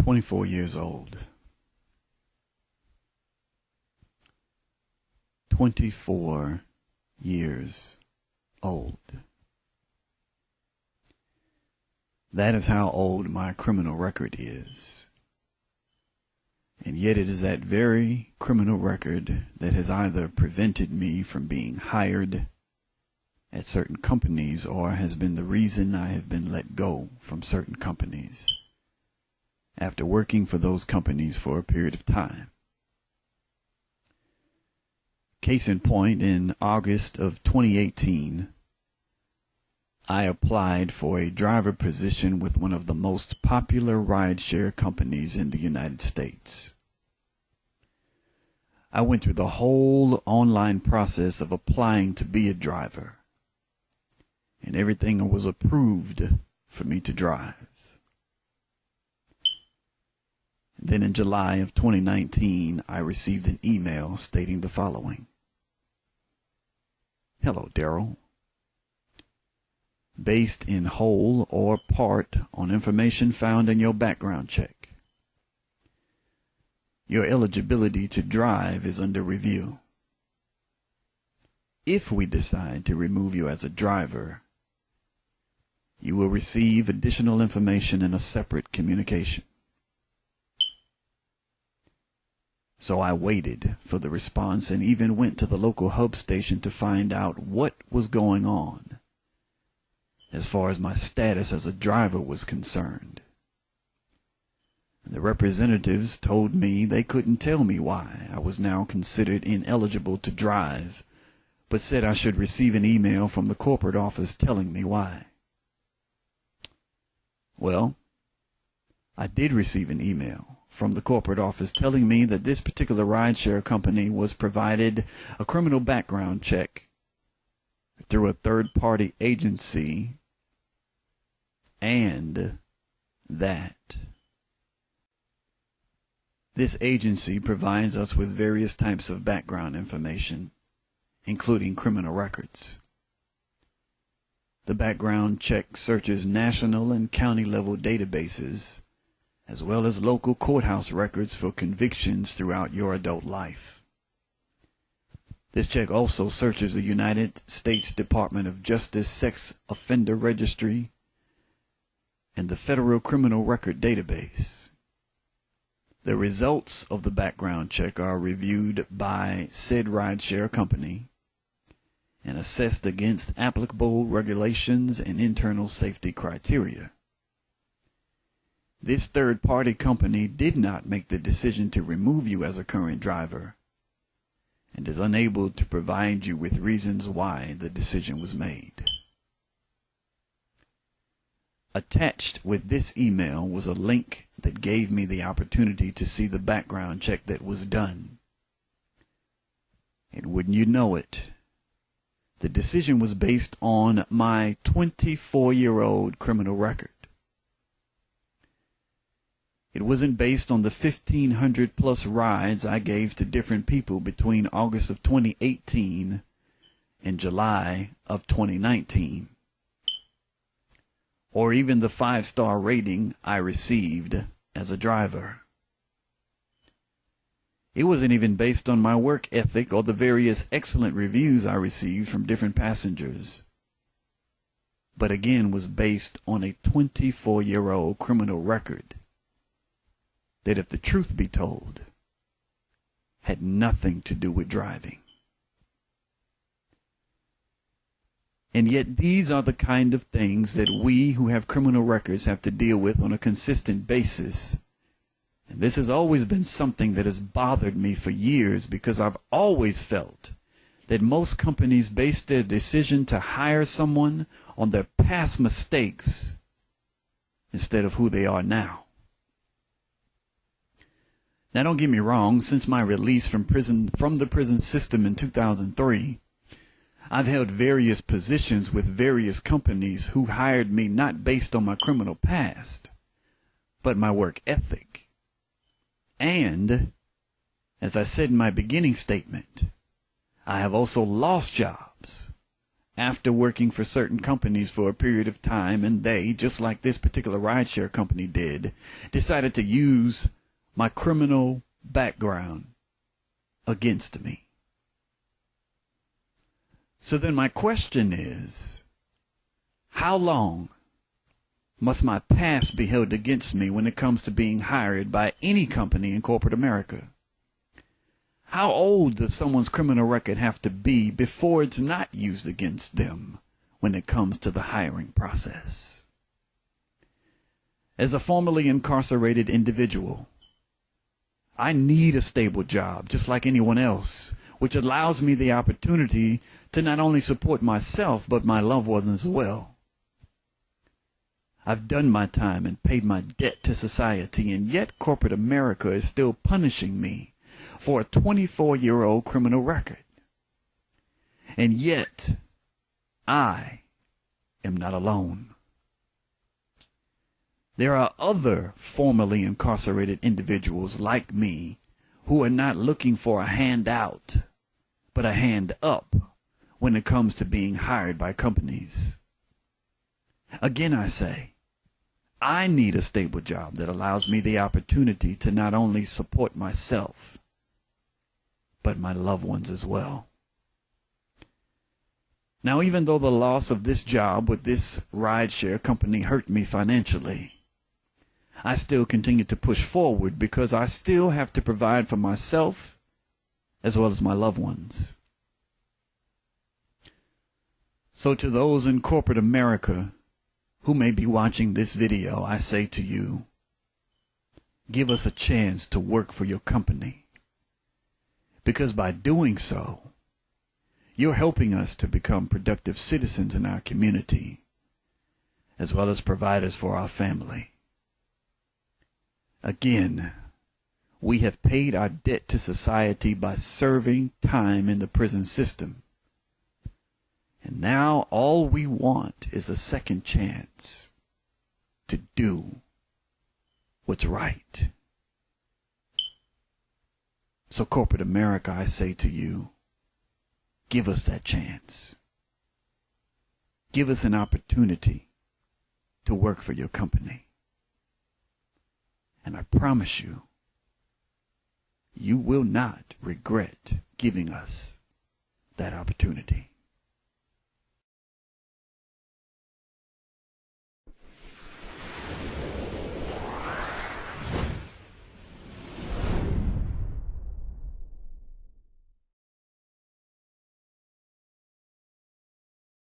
24 years old. 24 years old. That is how old my criminal record is. And yet it is that very criminal record that has either prevented me from being hired at certain companies or has been the reason I have been let go from certain companies after working for those companies for a period of time. Case in point, in August of 2018, I applied for a driver position with one of the most popular rideshare companies in the United States. I went through the whole online process of applying to be a driver, and everything was approved for me to drive. Then in July of 2019, I received an email stating the following. Hello, Daryl. Based in whole or part on information found in your background check, your eligibility to drive is under review. If we decide to remove you as a driver, you will receive additional information in a separate communication. So I waited for the response and even went to the local hub station to find out what was going on as far as my status as a driver was concerned. And the representatives told me they couldn't tell me why I was now considered ineligible to drive, but said I should receive an email from the corporate office telling me why. Well, I did receive an email from the corporate office telling me that this particular rideshare company was provided a criminal background check through a third-party agency, and that this agency provides us with various types of background information, including criminal records. The background check searches national and county level databases, as well as local courthouse records for convictions throughout your adult life. This check also searches the United States Department of Justice Sex Offender Registry and the Federal Criminal Record Database. The results of the background check are reviewed by said rideshare company and assessed against applicable regulations and internal safety criteria. This third-party company did not make the decision to remove you as a current driver and is unable to provide you with reasons why the decision was made. Attached with this email was a link that gave me the opportunity to see the background check that was done. And wouldn't you know it, the decision was based on my 24-year-old criminal record. It wasn't based on the 1,500 plus rides I gave to different people between August of 2018 and July of 2019, or even the 5-star rating I received as a driver. It wasn't even based on my work ethic or the various excellent reviews I received from different passengers, but again was based on a 24-year-old criminal record that, if the truth be told, had nothing to do with driving. And yet these are the kind of things that we who have criminal records have to deal with on a consistent basis. And this has always been something that has bothered me for years, because I've always felt that most companies base their decision to hire someone on their past mistakes instead of who they are now. Now, don't get me wrong, since my release from the prison system in 2003, I've held various positions with various companies who hired me not based on my criminal past, but my work ethic. And, as I said in my beginning statement, I have also lost jobs after working for certain companies for a period of time, and they, just like this particular rideshare company did, decided to use my criminal background against me. So then my question is, how long must my past be held against me when it comes to being hired by any company in corporate America? How old does someone's criminal record have to be before it's not used against them when it comes to the hiring process? As a formerly incarcerated individual, I need a stable job just like anyone else, which allows me the opportunity to not only support myself but my loved ones as well. I've done my time and paid my debt to society, and yet corporate America is still punishing me for a 24-year-old criminal record. And yet, I am not alone. There are other formerly incarcerated individuals like me who are not looking for a handout, but a hand up when it comes to being hired by companies. Again, I say, I need a stable job that allows me the opportunity to not only support myself, but my loved ones as well. Now, even though the loss of this job with this rideshare company hurt me financially, I still continue to push forward because I still have to provide for myself as well as my loved ones. So to those in corporate America who may be watching this video, I say to you, give us a chance to work for your company. Because by doing so, you're helping us to become productive citizens in our community, as well as providers for our family. Again, we have paid our debt to society by serving time in the prison system. And now all we want is a second chance to do what's right. So corporate America, I say to you, give us that chance. Give us an opportunity to work for your company. And I promise you, you will not regret giving us that opportunity.